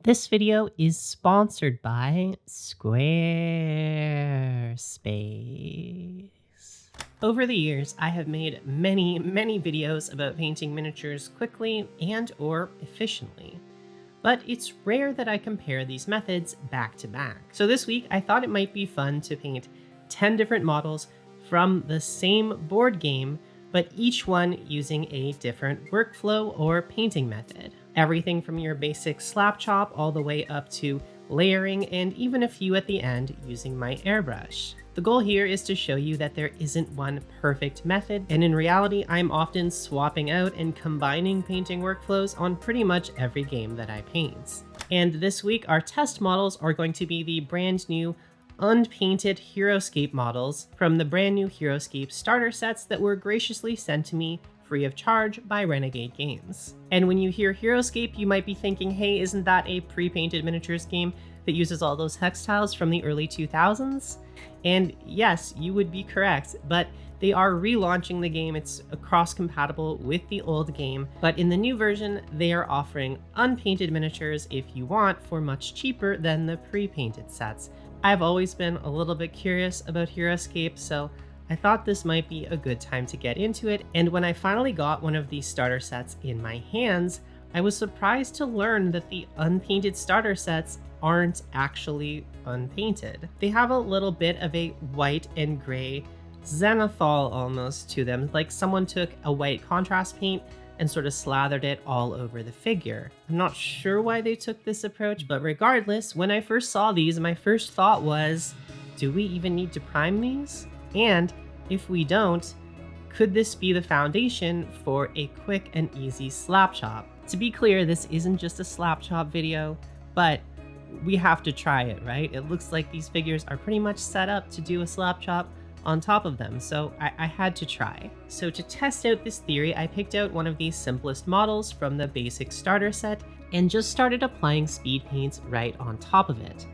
This video is sponsored by Squarespace. Over the years, I have made many videos about painting miniatures quickly and/or efficiently. But it's rare that I compare these methods back to back. So this week, I thought it might be fun to paint 10 different models from the same board game, but each one using a different workflow or painting method. Everything from your basic slap chop all the way up to layering and even a few at the end using my airbrush. The goal here is to show you that there isn't one perfect method, and in reality, I'm often swapping out and combining painting workflows on pretty much every game that I paint. And this week, our test models are going to be the brand new unpainted Heroscape models from the brand new Heroscape starter sets that were graciously sent to me free of charge by Renegade Games. And when you hear Heroscape, you might be thinking, hey, isn't that a pre-painted miniatures game that uses all those hex tiles from the early 2000s? And yes, you would be correct, but they are relaunching the game. It's cross-compatible with the old game, but in the new version, they are offering unpainted miniatures if you want for much cheaper than the pre-painted sets. I've always been a little bit curious about Heroscape, so I thought this might be a good time to get into it, and when I finally got one of these starter sets in my hands, I was surprised to learn that the unpainted starter sets aren't actually unpainted. They have a little bit of a white and gray zenithal almost to them, like someone took a white contrast paint and sort of slathered it all over the figure. I'm not sure why they took this approach, but regardless, when I first saw these, my first thought was, do we even need to prime these? And if we don't, could this be the foundation for a quick and easy slap chop? To be clear, this isn't just a slap chop video, but we have to try it, right? It looks like these figures are pretty much set up to do a slap chop on top of them, so I had to try. So to test out this theory, I picked out one of the simplest models from the basic starter set and just started applying speed paints right on top of it.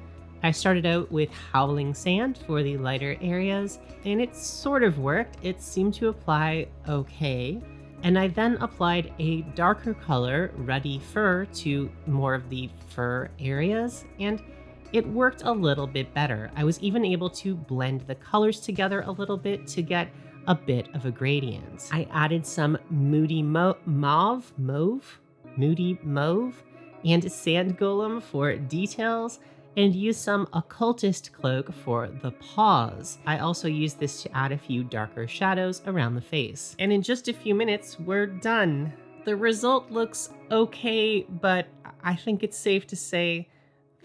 I started out with Howling Sand for the lighter areas, and it sort of worked. It seemed to apply okay. And I then applied a darker color, Ruddy Fur, to more of the fur areas, and it worked a little bit better. I was even able to blend the colors together a little bit to get a bit of a gradient. I added some Moody Mauve, and Sand Golem for details, and use some occultist cloak for the paws. I also used this to add a few darker shadows around the face. And in just a few minutes, we're done. The result looks okay, but I think it's safe to say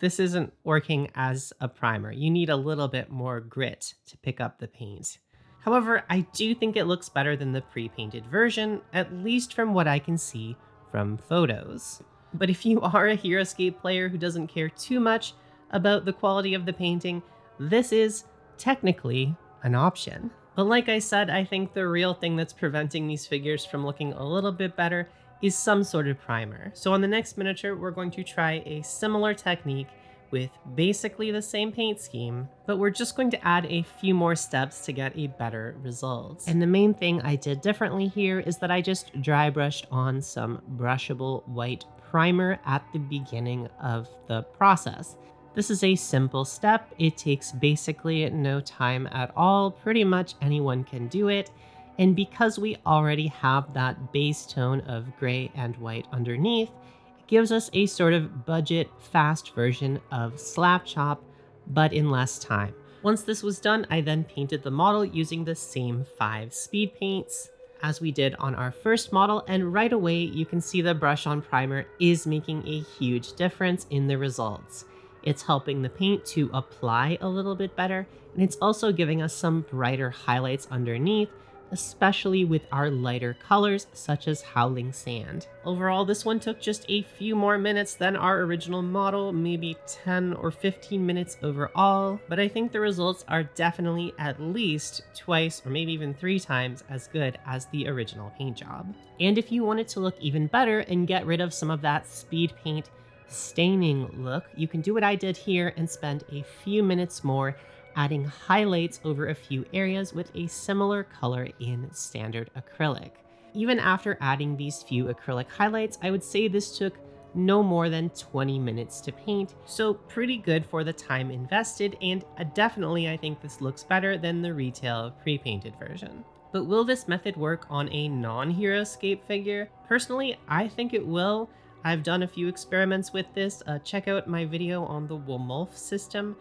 this isn't working as a primer. You need a little bit more grit to pick up the paint. However, I do think it looks better than the pre-painted version, at least from what I can see from photos. But if you are a Heroscape player who doesn't care too much about the quality of the painting, this is technically an option. But like I said, I think the real thing that's preventing these figures from looking a little bit better is some sort of primer. So on the next miniature, we're going to try a similar technique with basically the same paint scheme, but we're just going to add a few more steps to get a better result. And the main thing I did differently here is that I just dry brushed on some brushable white primer at the beginning of the process. This is a simple step. It takes basically no time at all. Pretty much anyone can do it. And because we already have that base tone of gray and white underneath, it gives us a sort of budget, fast version of slap chop, but in less time. Once this was done, I then painted the model using the same 5 speed paints as we did on our first model, and right away you can see the brush on primer is making a huge difference in the results. It's helping the paint to apply a little bit better, and it's also giving us some brighter highlights underneath, especially with our lighter colors such as Howling Sand. Overall, this one took just a few more minutes than our original model, maybe 10 or 15 minutes overall, but I think the results are definitely at least twice or maybe even 3 times as good as the original paint job. And if you want it to look even better and get rid of some of that speed paint staining look, you can do what I did here and spend a few minutes more adding highlights over a few areas with a similar color in standard acrylic. Even after adding these few acrylic highlights, I would say this took no more than 20 minutes to paint, so pretty good for the time invested, and definitely I think this looks better than the retail pre-painted version. But will this method work on a non-Heroscape figure? Personally, I think it will. I've done a few experiments with this. Check out my video on the Howl system,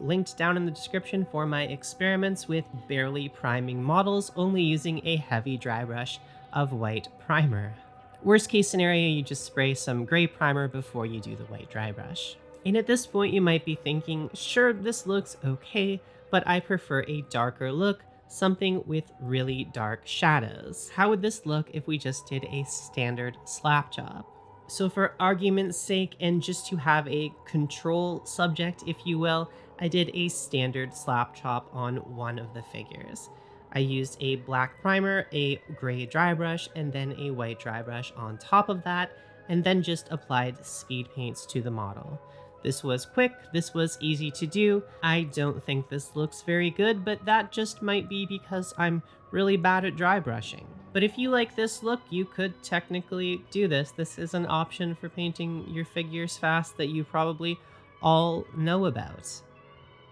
linked down in the description for my experiments with barely priming models, only using a heavy dry brush of white primer. Worst case scenario, you just spray some gray primer before you do the white dry brush. And at this point you might be thinking, sure, this looks okay, but I prefer a darker look, something with really dark shadows. How would this look if we just did a standard slap job? So for argument's sake, and just to have a control subject, if you will, I did a standard slap chop on one of the figures. I used a black primer, a gray dry brush, and then a white dry brush on top of that, and then just applied speed paints to the model. This was quick, this was easy to do. I don't think this looks very good, but that just might be because I'm really bad at dry brushing. But if you like this look, you could technically do this. This is an option for painting your figures fast that you probably all know about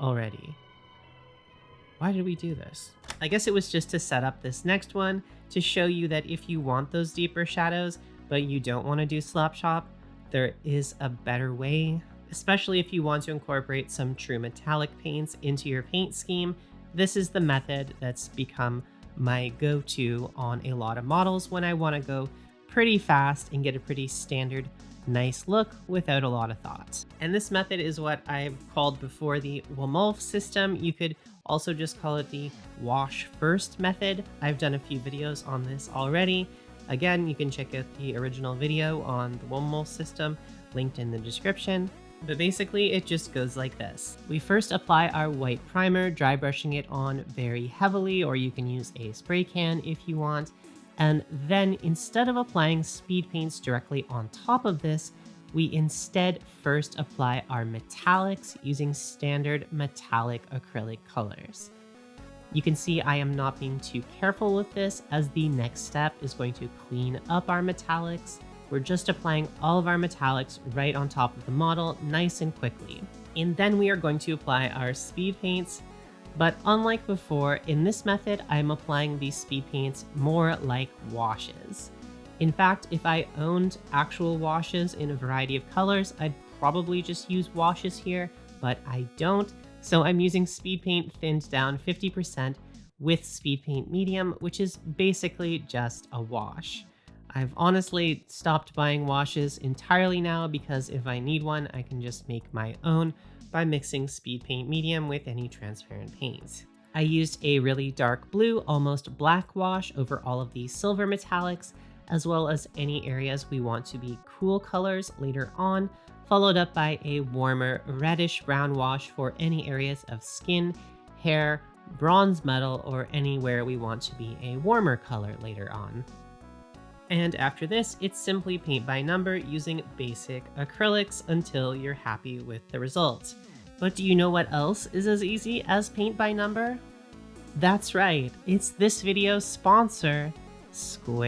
already. Why did we do this? I guess it was just to set up this next one to show you that if you want those deeper shadows, but you don't want to do slap chop, there is a better way. Especially if you want to incorporate some true metallic paints into your paint scheme, this is the method that's become my go-to on a lot of models when I want to go pretty fast and get a pretty standard, nice look without a lot of thought. And this method is what I've called before the Howl system. You could also just call it the wash first method. I've done a few videos on this already. Again, you can check out the original video on the Howl system, linked in the description. But basically it just goes like this. We first apply our white primer, dry brushing it on very heavily, or you can use a spray can if you want. And then instead of applying speed paints directly on top of this, we instead first apply our metallics using standard metallic acrylic colors. You can see I am not being too careful with this, as the next step is going to clean up our metallics. We're just applying all of our metallics right on top of the model, nice and quickly. And then we are going to apply our speed paints. But unlike before, in this method, I'm applying these speed paints more like washes. In fact, if I owned actual washes in a variety of colors, I'd probably just use washes here, but I don't. So I'm using speed paint thinned down 50% with speed paint medium, which is basically just a wash. I've honestly stopped buying washes entirely now because if I need one, I can just make my own by mixing speed paint medium with any transparent paint. I used a really dark blue, almost black wash over all of these silver metallics, as well as any areas we want to be cool colors later on, followed up by a warmer reddish brown wash for any areas of skin, hair, bronze metal, or anywhere we want to be a warmer color later on. And after this, it's simply paint by number using basic acrylics until you're happy with the results. But do you know what else is as easy as paint by number? That's right, it's this video's sponsor, Squarespace.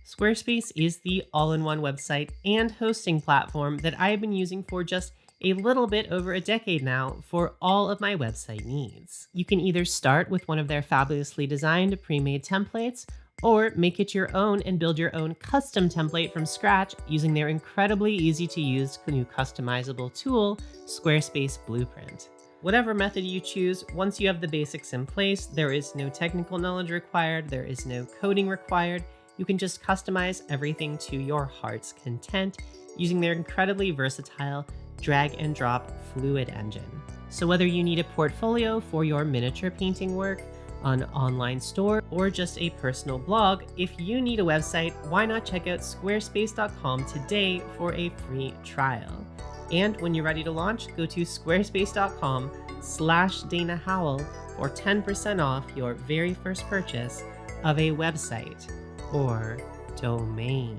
Squarespace is the all-in-one website and hosting platform that I've been using for just a little bit over a decade now for all of my website needs. You can either start with one of their fabulously designed pre-made templates, or make it your own and build your own custom template from scratch using their incredibly easy to use new customizable tool, Squarespace Blueprint. Whatever method you choose, once you have the basics in place, there is no technical knowledge required, there is no coding required. You can just customize everything to your heart's content using their incredibly versatile drag and drop fluid engine. So whether you need a portfolio for your miniature painting work, an online store, or just a personal blog, if you need a website, why not check out squarespace.com today for a free trial. And when you're ready to launch, go to squarespace.com/Dana Howl for 10% off your very first purchase of a website or domain.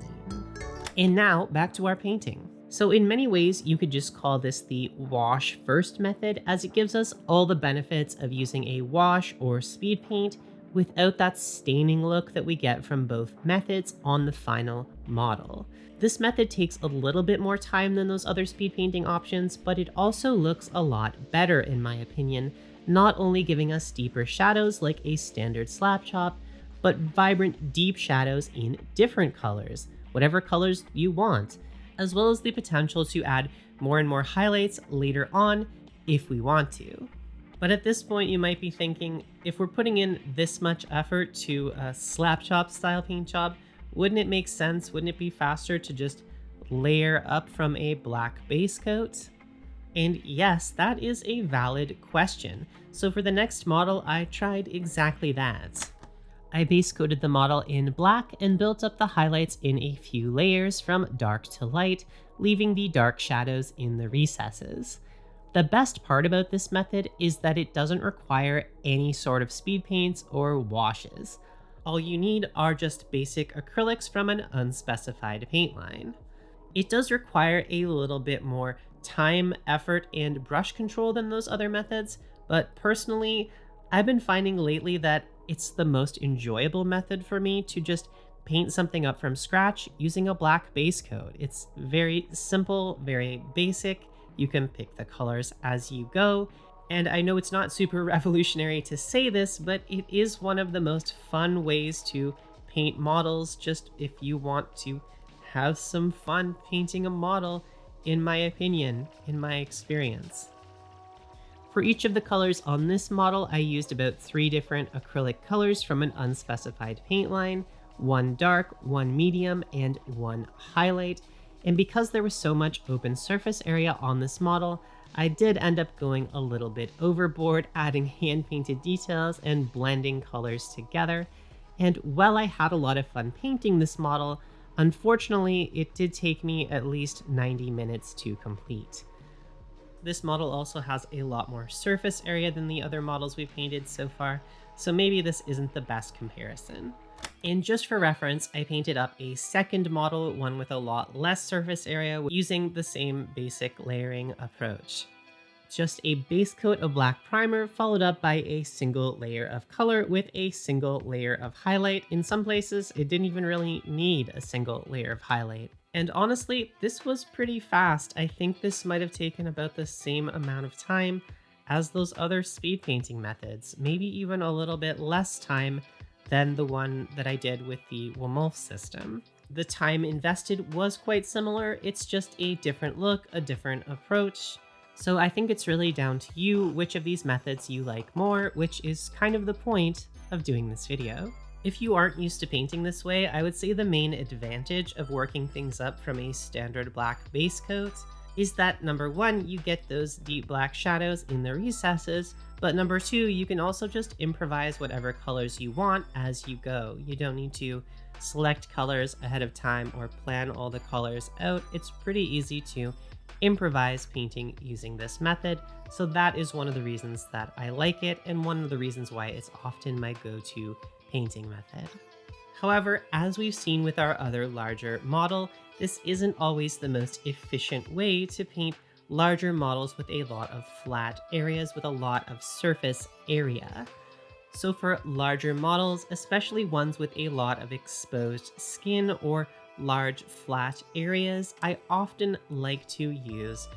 And now back to our painting. So in many ways, you could just call this the wash first method, as it gives us all the benefits of using a wash or speed paint without that staining look that we get from both methods on the final model. This method takes a little bit more time than those other speed painting options, but it also looks a lot better in my opinion, not only giving us deeper shadows like a standard slap chop, but vibrant deep shadows in different colors, whatever colors you want, as well as the potential to add more and more highlights later on if we want to. But at this point you might be thinking, if we're putting in this much effort to a slap chop style paint job, wouldn't it make sense, wouldn't it be faster to just layer up from a black base coat? And yes, that is a valid question. So for the next model, I tried exactly that. I base coated the model in black and built up the highlights in a few layers from dark to light, leaving the dark shadows in the recesses. The best part about this method is that it doesn't require any sort of speed paints or washes. All you need are just basic acrylics from an unspecified paint line. It does require a little bit more time, effort, and brush control than those other methods, but personally, I've been finding lately that it's the most enjoyable method for me to just paint something up from scratch using a black base coat. It's very simple, very basic. You can pick the colors as you go. And I know it's not super revolutionary to say this, but it is one of the most fun ways to paint models, just if you want to have some fun painting a model, in my opinion, in my experience. For each of the colors on this model, I used about 3 different acrylic colors from an unspecified paint line, 1 dark, 1 medium, and 1 highlight. And because there was so much open surface area on this model, I did end up going a little bit overboard, adding hand-painted details and blending colors together. And while I had a lot of fun painting this model, unfortunately, it did take me at least 90 minutes to complete. This model also has a lot more surface area than the other models we've painted so far, so maybe this isn't the best comparison. And just for reference, I painted up a second model, one with a lot less surface area, using the same basic layering approach. Just a base coat of black primer followed up by a single layer of color with a single layer of highlight. In some places, it didn't even really need a single layer of highlight. And honestly, this was pretty fast. I think this might have taken about the same amount of time as those other speed painting methods, maybe even a little bit less time than the one that I did with the Womolf system. The time invested was quite similar, it's just a different look, a different approach. So I think it's really down to you which of these methods you like more, which is kind of the point of doing this video. If you aren't used to painting this way, I would say the main advantage of working things up from a standard black base coat is that number 1, you get those deep black shadows in the recesses, but number 2, you can also just improvise whatever colors you want as you go. You don't need to select colors ahead of time or plan all the colors out. It's pretty easy to improvise painting using this method, so that is one of the reasons that I like it and one of the reasons why it's often my go-to painting method. However, as we've seen with our other larger model, this isn't always the most efficient way to paint larger models with a lot of flat areas with a lot of surface area. So for larger models, especially ones with a lot of exposed skin or large flat areas, I often like to use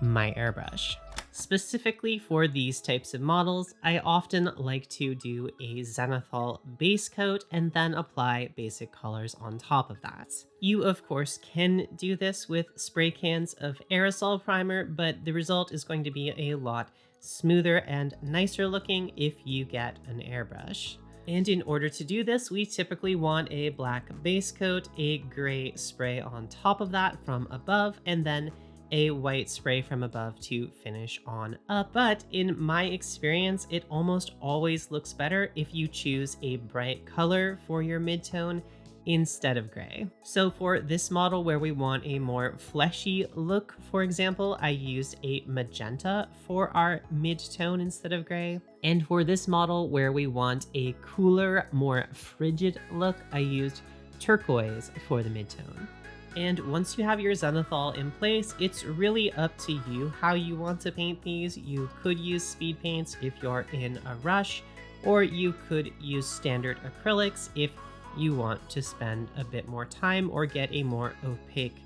my airbrush. Specifically for these types of models, I often like to do a zenithal base coat and then apply basic colors on top of that. You of course can do this with spray cans of aerosol primer, but the result is going to be a lot smoother and nicer looking if you get an airbrush. And in order to do this, we typically want a black base coat, a gray spray on top of that from above, and then a white spray from above to finish on up. But in my experience, it almost always looks better if you choose a bright color for your midtone instead of gray. So for this model where we want a more fleshy look, for example, I used a magenta for our midtone instead of gray. And for this model where we want a cooler, more frigid look, I used turquoise for the midtone. And once you have your zenithal in place, it's really up to you how you want to paint these. You could use speed paints if you're in a rush, or you could use standard acrylics if you want to spend a bit more time or get a more opaque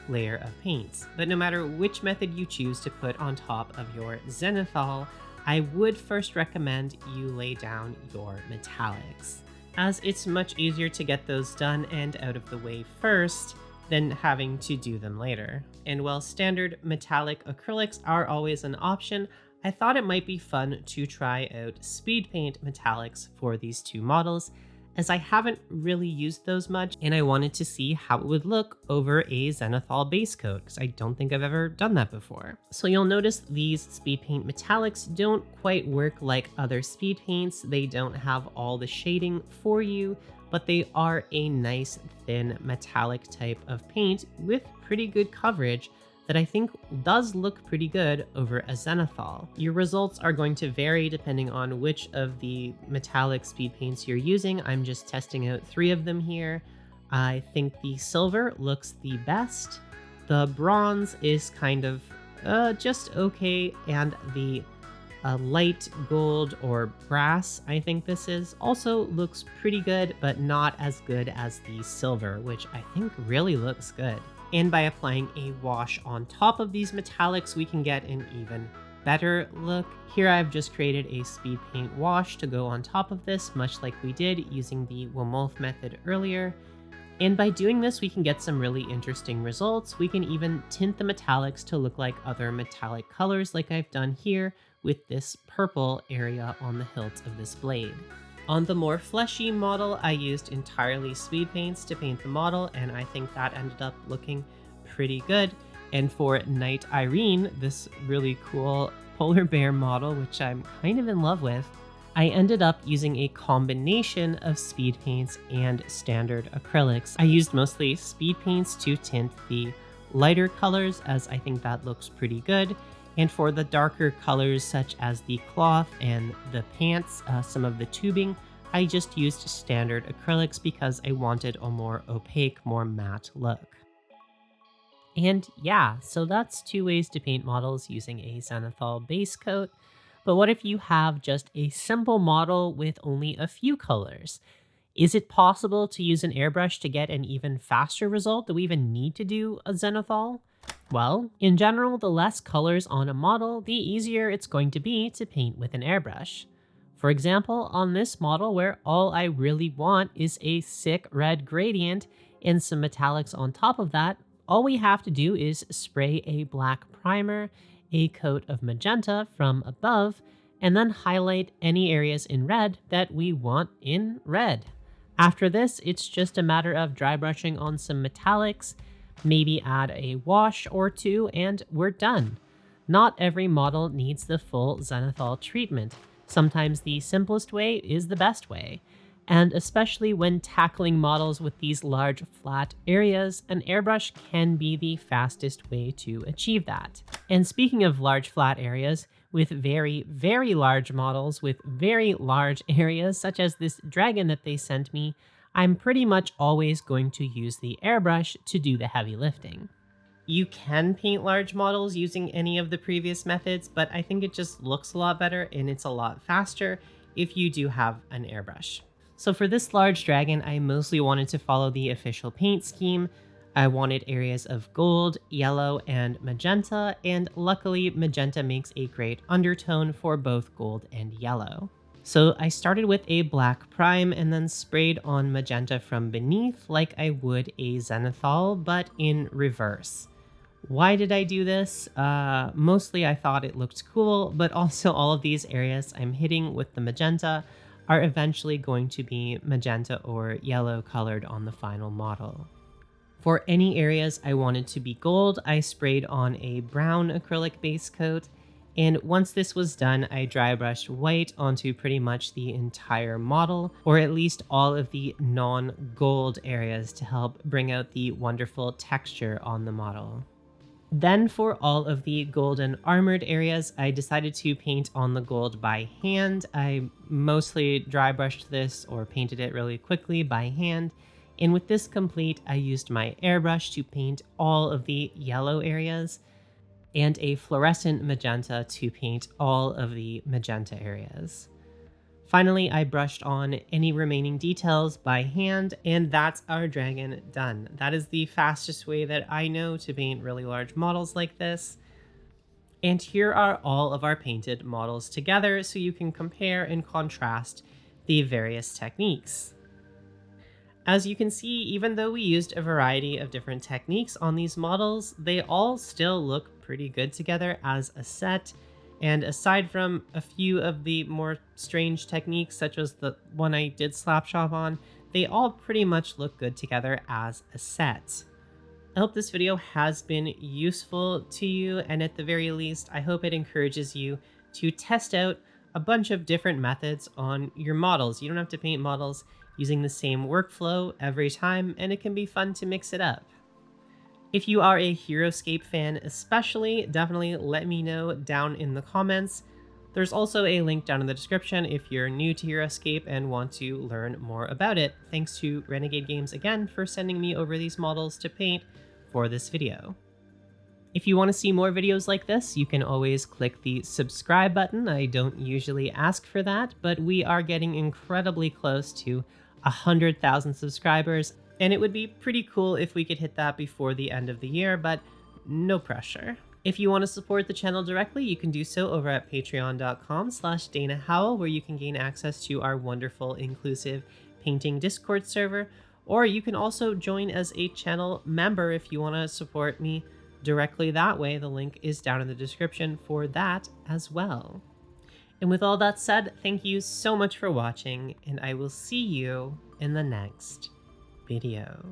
layer of paints. But no matter which method you choose to put on top of your zenithal, I would first recommend you lay down your metallics, as it's much easier to get those done and out of the way first than having to do them later. And while standard metallic acrylics are always an option, I thought it might be fun to try out speed paint metallics for these two models, as I haven't really used those much and I wanted to see how it would look over a zenithal base coat, because I don't think I've ever done that before. So you'll notice these speed paint metallics don't quite work like other speed paints. They don't have all the shading for you, but they are a nice thin metallic type of paint with pretty good coverage that I think does look pretty good over a zenithal. Your results are going to vary depending on which of the metallic speed paints you're using. I'm just testing out 3 of them here. I think the silver looks the best. The bronze is kind of just okay, and the light gold or brass, I think this is, also looks pretty good, but not as good as the silver, which I think really looks good. And by applying a wash on top of these metallics, we can get an even better look. Here I've just created a speed paint wash to go on top of this, much like we did using the Womolf method earlier. And by doing this, we can get some really interesting results. We can even tint the metallics to look like other metallic colors, like I've done here with this purple area on the hilt of this blade. On the more fleshy model, I used entirely speed paints to paint the model, and I think that ended up looking pretty good. And for Knight Irene, this really cool polar bear model, which I'm kind of in love with, I ended up using a combination of speed paints and standard acrylics. I used mostly speed paints to tint the lighter colors, as I think that looks pretty good. And for the darker colors, such as the cloth and the pants, some of the tubing, I just used standard acrylics because I wanted a more opaque, more matte look. And yeah, so that's 2 ways to paint models using a zenithal base coat. But what if you have just a simple model with only a few colors? Is it possible to use an airbrush to get an even faster result? Do we even need to do a zenithal? Well, in general, the less colors on a model, the easier it's going to be to paint with an airbrush. For example, on this model where all I really want is a sick red gradient and some metallics on top of that, all we have to do is spray a black primer, a coat of magenta from above, and then highlight any areas in red that we want in red. After this, it's just a matter of dry brushing on some metallics, maybe add a wash or 2, and we're done. Not every model needs the full zenithal treatment. Sometimes the simplest way is the best way. And especially when tackling models with these large flat areas, an airbrush can be the fastest way to achieve that. And speaking of large flat areas, with very, very large models with very large areas, such as this dragon that they sent me, I'm pretty much always going to use the airbrush to do the heavy lifting. You can paint large models using any of the previous methods, but I think it just looks a lot better and it's a lot faster if you do have an airbrush. So for this large dragon, I mostly wanted to follow the official paint scheme. I wanted areas of gold, yellow, and magenta, and luckily magenta makes a great undertone for both gold and yellow. So I started with a black prime and then sprayed on magenta from beneath like I would a zenithal, but in reverse. Why did I do this? Mostly I thought it looked cool, but also all of these areas I'm hitting with the magenta are eventually going to be magenta or yellow colored on the final model. For any areas I wanted to be gold, I sprayed on a brown acrylic base coat, and once this was done, I dry brushed white onto pretty much the entire model, or at least all of the non-gold areas to help bring out the wonderful texture on the model. Then for all of the golden armored areas, I decided to paint on the gold by hand. I mostly dry brushed this or painted it really quickly by hand. And with this complete, I used my airbrush to paint all of the yellow areas and a fluorescent magenta to paint all of the magenta areas. Finally, I brushed on any remaining details by hand, and that's our dragon done. That is the fastest way that I know to paint really large models like this. And here are all of our painted models together so you can compare and contrast the various techniques. As you can see, even though we used a variety of different techniques on these models, they all still look pretty good together as a set. And aside from a few of the more strange techniques, such as the one I did Slapshot on, they all pretty much look good together as a set. I hope this video has been useful to you, and at the very least, I hope it encourages you to test out a bunch of different methods on your models. You don't have to paint models using the same workflow every time, and it can be fun to mix it up. If you are a Heroscape fan especially, definitely let me know down in the comments. There's also a link down in the description if you're new to Heroscape and want to learn more about it. Thanks to Renegade Games again for sending me over these models to paint for this video. If you want to see more videos like this, you can always click the subscribe button. I don't usually ask for that, but we are getting incredibly close to 100,000 subscribers, and it would be pretty cool if we could hit that before the end of the year, but no pressure. If you want to support the channel directly, you can do so over at patreon.com/DanaHowl, where you can gain access to our wonderful, inclusive painting Discord server, or you can also join as a channel member if you want to support me directly that way. The link is down in the description for that as well. And with all that said, thank you so much for watching, and I will see you in the next video.